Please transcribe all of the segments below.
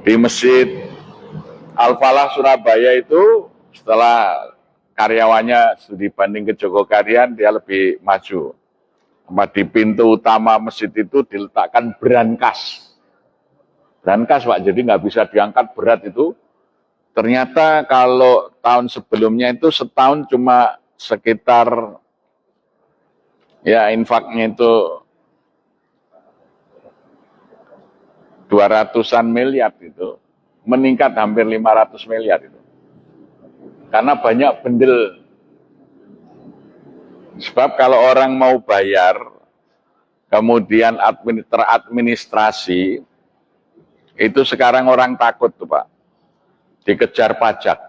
Di Masjid Al-Falah Surabaya itu setelah karyawannya dibanding ke Jogokarian dia lebih maju. Di pintu utama masjid itu diletakkan brankas. Brankas Pak, jadi nggak bisa diangkat berat itu. Ternyata kalau tahun sebelumnya itu setahun cuma sekitar ya infaknya itu 200-an miliar itu, meningkat hampir 500 miliar itu. Karena banyak bendel. Sebab kalau orang mau bayar, kemudian teradministrasi, itu sekarang orang takut tuh Pak, dikejar pajak.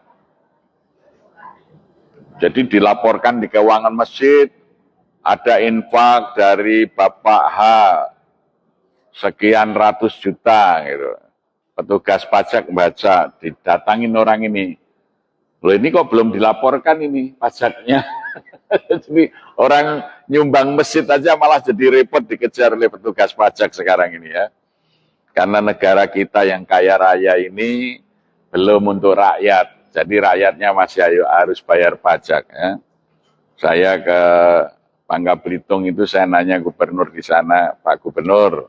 Jadi dilaporkan di keuangan masjid, ada infak dari Bapak H, sekian ratus juta gitu. Petugas pajak baca, didatangin orang ini. Loh ini kok belum dilaporkan ini pajaknya. Jadi orang nyumbang masjid aja malah jadi repot dikejar oleh petugas pajak sekarang ini ya. Karena negara kita yang kaya raya ini belum untuk rakyat. Jadi rakyatnya masih harus bayar pajak ya. Saya ke Bangka Belitung itu saya nanya gubernur di sana, Pak Gubernur,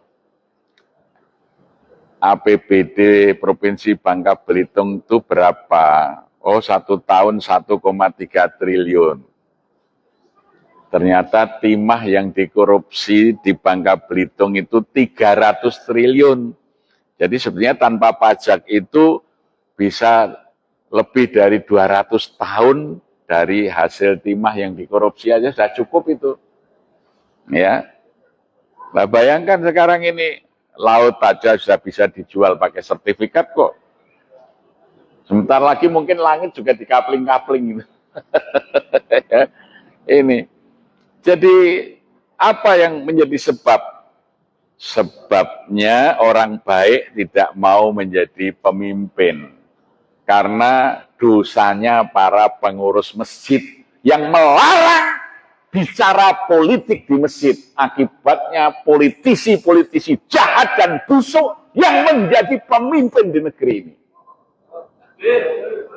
APBD Provinsi Bangka Belitung itu berapa? Oh, 1 tahun 1,3 triliun. Ternyata timah yang dikorupsi di Bangka Belitung itu 300 triliun. Jadi sebenarnya tanpa pajak itu bisa lebih dari 200 tahun dari hasil timah yang dikorupsi aja sudah cukup itu. Ya. Nah, bayangkan sekarang ini laut aja sudah bisa dijual pakai sertifikat kok. Sebentar lagi mungkin langit juga dikapling-kapling. Ini. Jadi apa yang menjadi sebab? Sebabnya orang baik tidak mau menjadi pemimpin. Karena dosanya para pengurus masjid yang melarang bicara politik di masjid. Akibatnya politisi-politisi jahat dan busuk yang menjadi pemimpin di negeri ini.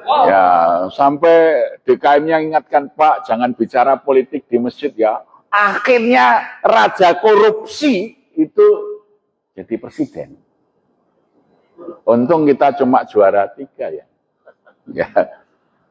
Ya, sampai DKM-nya ingatkan, Pak, jangan bicara politik di masjid ya. Akhirnya raja korupsi itu jadi presiden. Untung kita cuma juara 3 ya.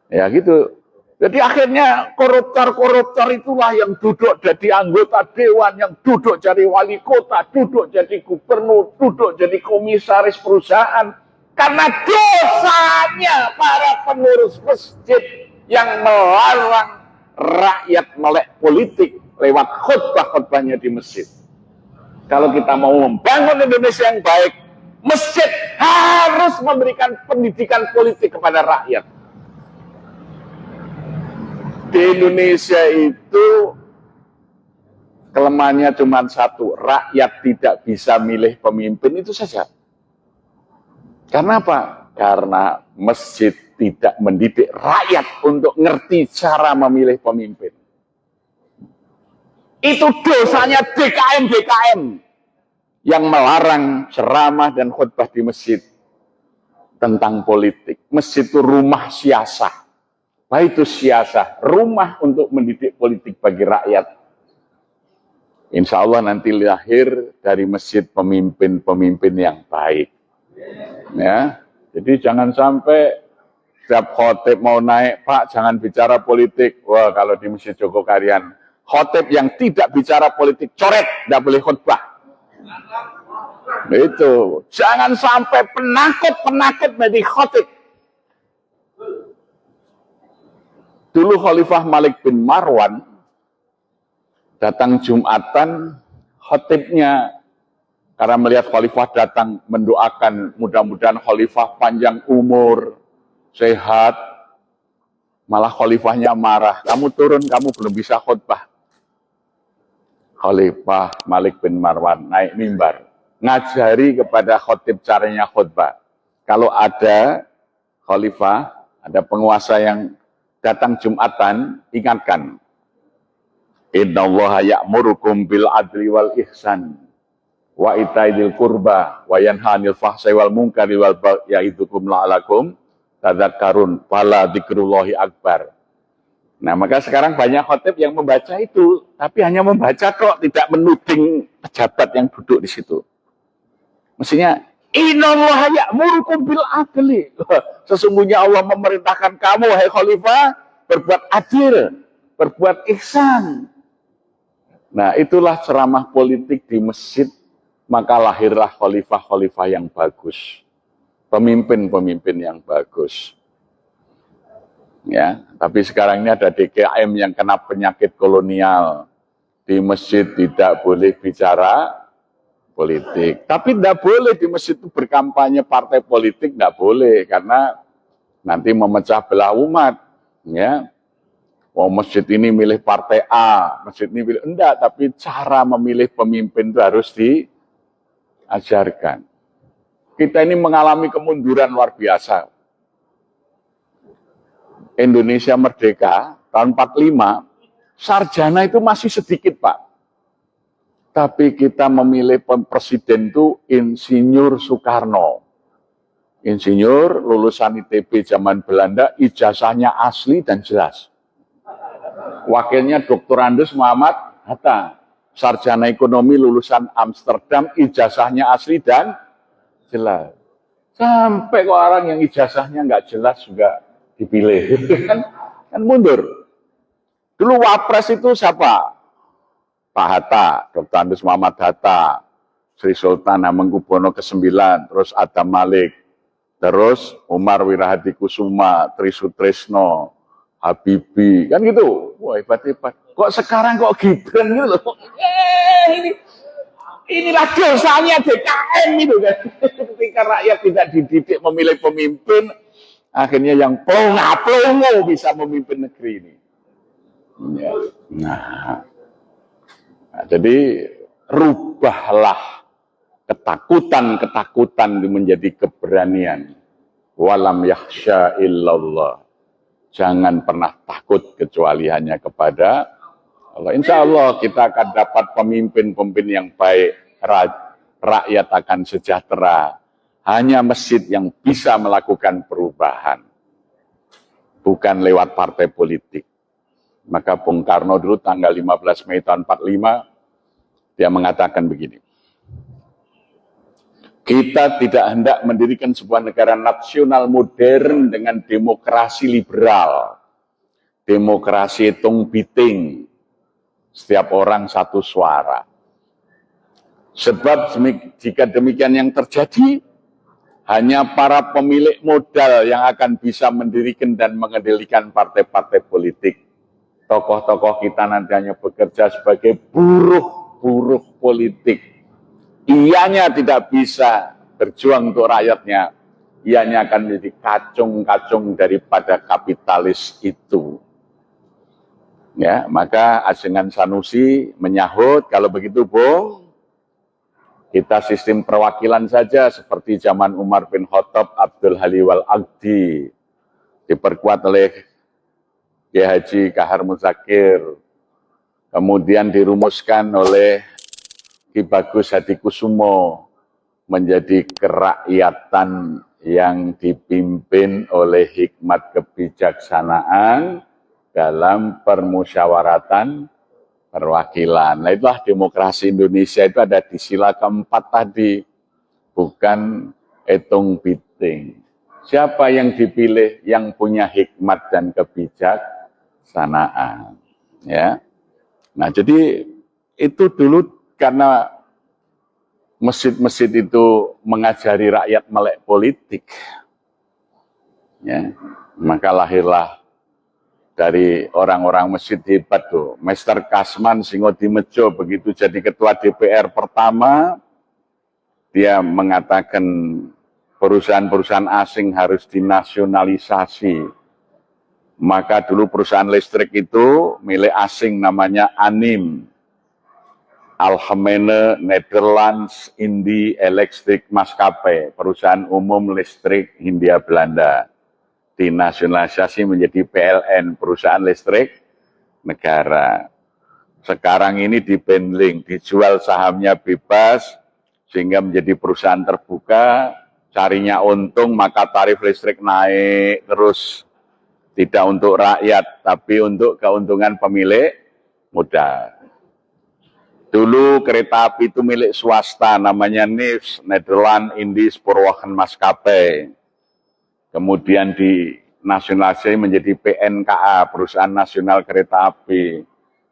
Ya gitu. Jadi akhirnya koruptor-koruptor itulah yang duduk jadi anggota dewan, yang duduk jadi wali kota, duduk jadi gubernur, duduk jadi komisaris perusahaan. Karena dosanya para pengurus masjid yang melarang rakyat melek politik lewat khutbah-khutbahnya di masjid. Kalau kita mau membangun Indonesia yang baik, masjid harus memberikan pendidikan politik kepada rakyat. Di Indonesia itu kelemahannya cuma satu, rakyat tidak bisa milih pemimpin, itu saja. Karena apa? Karena masjid tidak mendidik rakyat untuk ngerti cara memilih pemimpin. Itu dosanya DKM-DKM yang melarang ceramah dan khutbah di masjid tentang politik. Masjid itu rumah siasah. Apa itu siasah? Rumah untuk mendidik politik bagi rakyat. Insya Allah nanti lahir dari masjid pemimpin-pemimpin yang baik. Ya, jadi jangan sampai setiap khotib mau naik, Pak, jangan bicara politik. Wah, kalau di Masjid Jogokarian, khotib yang tidak bicara politik, coret, tidak boleh khutbah. Itu, jangan sampai penakut-penakut menjadi khotib. Dulu Khalifah Malik bin Marwan datang Jumatan, khotibnya karena melihat Khalifah datang mendoakan mudah-mudahan Khalifah panjang umur, sehat. Malah Khalifahnya marah, kamu turun, kamu belum bisa khutbah. Khalifah Malik bin Marwan naik mimbar, ngajari kepada khotib caranya khutbah. Kalau ada Khalifah, ada penguasa yang datang Jumatan, ingatkan. Innallaha ya'murukum bil adli wal ihsan wa itaidil qurba wa yanha 'anil fahsai wal munkari wal baghi ya'idukum la'alakum tadzakkarun fala dzikrullahi akbar. Nah, maka sekarang banyak khotib yang membaca itu, tapi hanya membaca kok, tidak menuding pejabat yang duduk di situ. Mestinya innallaha ya'murukum bil adli. Sesungguhnya Allah memerintahkan kamu, hai khalifah, berbuat adil, berbuat ihsan. Nah, itulah ceramah politik di masjid, maka lahirlah khalifah-khalifah yang bagus. Pemimpin-pemimpin yang bagus. Ya, tapi sekarang ini ada DKM yang kena penyakit kolonial. Di masjid tidak boleh bicara politik. Tapi tidak boleh di masjid itu berkampanye partai politik, tidak boleh. Karena nanti memecah belah umat. Ya, oh, masjid ini milih partai A, masjid ini milih enggak, tapi cara memilih pemimpin itu harus diajarkan. Kita ini mengalami kemunduran luar biasa. Indonesia merdeka tahun 45, sarjana itu masih sedikit, Pak. Tapi kita memilih presiden itu Insinyur Soekarno. Insinyur, lulusan ITB zaman Belanda, ijazahnya asli dan jelas. Wakilnya Dr. Andes Muhammad Hatta, sarjana ekonomi lulusan Amsterdam, ijazahnya asli dan jelas. Sampai kok orang yang ijazahnya nggak jelas juga dipilih, kan mundur. Dulu Wapres itu siapa? Pak Hatta, Dr. Andes Muhammad Hatta, Sri Sultan Hamengkubuwono ke-9, terus Adam Malik, terus Umar Wirahadi Kusuma, Tri Sutrisno, Habibie, kan gitu. Wah, hebat-hebat. Kok sekarang kok Gibran gitu loh. Inilah dosanya DKM itu kan. Ketika rakyat tidak dididik memilih pemimpin, akhirnya yang plongo bisa memimpin negeri ini. Ya. Nah, jadi rubahlah ketakutan menjadi keberanian. Walam yakhsha illallah. Jangan pernah takut kecuali hanya kepada Allah. Insya Allah kita akan dapat pemimpin-pemimpin yang baik. Rakyat akan sejahtera. Hanya masjid yang bisa melakukan perubahan. Bukan lewat partai politik. Maka Bung Karno dulu tanggal 15 Mei tahun 45, dia mengatakan begini. Kita tidak hendak mendirikan sebuah negara nasional modern dengan demokrasi liberal. Demokrasi hitung biting. Setiap orang satu suara. Sebab jika demikian yang terjadi, hanya para pemilik modal yang akan bisa mendirikan dan mengendalikan partai-partai politik. Tokoh-tokoh kita nanti hanya bekerja sebagai buruh politik. Ianya tidak bisa berjuang untuk rakyatnya. Ianya akan menjadi kacung-kacung daripada kapitalis itu. Ya, maka Ajengan Sanusi menyahut, kalau begitu Bung, kita sistem perwakilan saja seperti zaman Umar bin Khattab, Abdul Haliwal Aqdi, diperkuat oleh Kiai Haji Kahar Muzakir, kemudian dirumuskan oleh Ki Bagus Hadikusumo menjadi kerakyatan yang dipimpin oleh hikmat kebijaksanaan dalam permusyawaratan perwakilan. Nah, itulah demokrasi Indonesia, itu ada di sila keempat tadi, bukan hitung biting. Siapa yang dipilih yang punya hikmat dan kebijaksanaan, ya. Nah, jadi itu dulu karena masjid-masjid itu mengajari rakyat melek politik, ya, maka lahirlah dari orang-orang masjid hebat tuh. Mester Kasman Singodimejo begitu jadi ketua DPR pertama, dia mengatakan perusahaan-perusahaan asing harus dinasionalisasi. Maka dulu perusahaan listrik itu milik asing namanya ANIM. Algemene Nederlands Indie Electric Maskapai, perusahaan umum listrik Hindia Belanda. Dinasionalisasi menjadi PLN, perusahaan listrik negara. Sekarang ini dibandling, dijual sahamnya bebas, sehingga menjadi perusahaan terbuka, carinya untung, maka tarif listrik naik terus. Tidak untuk rakyat, tapi untuk keuntungan pemilik modal. Dulu kereta api itu milik swasta, namanya NIS, Nederland Indies Spoorwegen Maskapai. Kemudian dinasionalisasi menjadi PNKA, Perusahaan Nasional Kereta Api.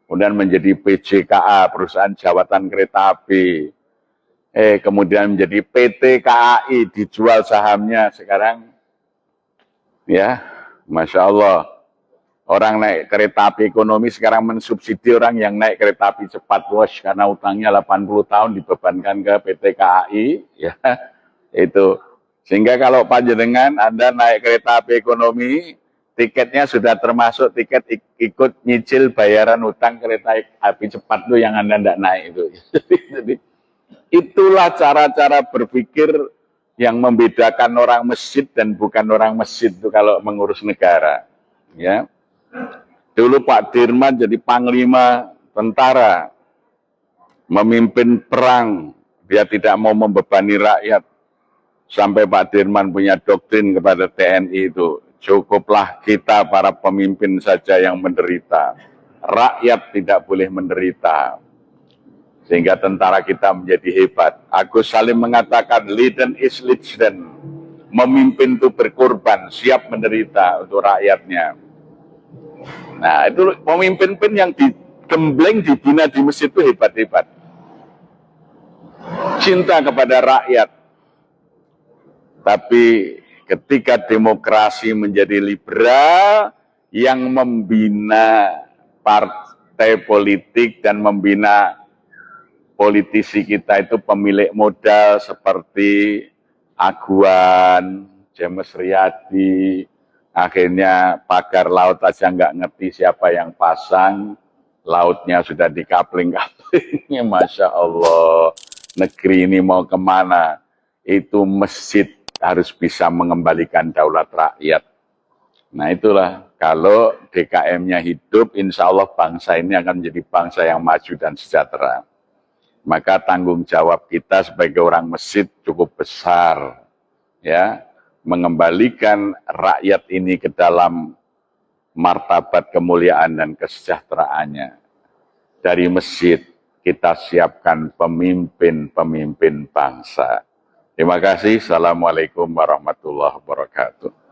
Kemudian menjadi PJKA, Perusahaan Jawatan Kereta Api. Kemudian menjadi PT KAI, dijual sahamnya sekarang. Ya, Masya Allah. Orang naik kereta api ekonomi sekarang mensubsidi orang yang naik kereta api cepat, bos, karena utangnya 80 tahun dibebankan ke PT KAI, ya, itu. Sehingga kalau panjenengan Anda naik kereta api ekonomi, tiketnya sudah termasuk tiket ikut nyicil bayaran utang kereta api cepat itu yang Anda tidak naik itu. Jadi, itulah cara-cara berpikir yang membedakan orang masjid dan bukan orang masjid itu kalau mengurus negara, ya. Dulu Pak Dirman jadi panglima tentara, memimpin perang, dia tidak mau membebani rakyat. Sampai Pak Dirman punya doktrin kepada TNI itu, cukuplah kita para pemimpin saja yang menderita, rakyat tidak boleh menderita. Sehingga tentara kita menjadi hebat. Agus Salim mengatakan, leaden is legion, memimpin itu berkorban, siap menderita untuk rakyatnya. Nah, itu pemimpin yang digembleng, dibina di masjid itu hebat-hebat. Cinta kepada rakyat. Tapi ketika demokrasi menjadi liberal, yang membina partai politik dan membina politisi kita itu pemilik modal seperti Aguan, James Riyadi. Akhirnya pagar laut aja nggak ngerti siapa yang pasang, lautnya sudah dikapling-kapling. Masya Allah, negeri ini mau kemana? Itu masjid harus bisa mengembalikan daulat rakyat. Nah itulah, kalau DKM-nya hidup, insya Allah bangsa ini akan menjadi bangsa yang maju dan sejahtera. Maka tanggung jawab kita sebagai orang masjid cukup besar, ya, mengembalikan rakyat ini ke dalam martabat kemuliaan dan kesejahteraannya. Dari masjid kita siapkan pemimpin-pemimpin bangsa. Terima kasih. Assalamualaikum warahmatullahi wabarakatuh.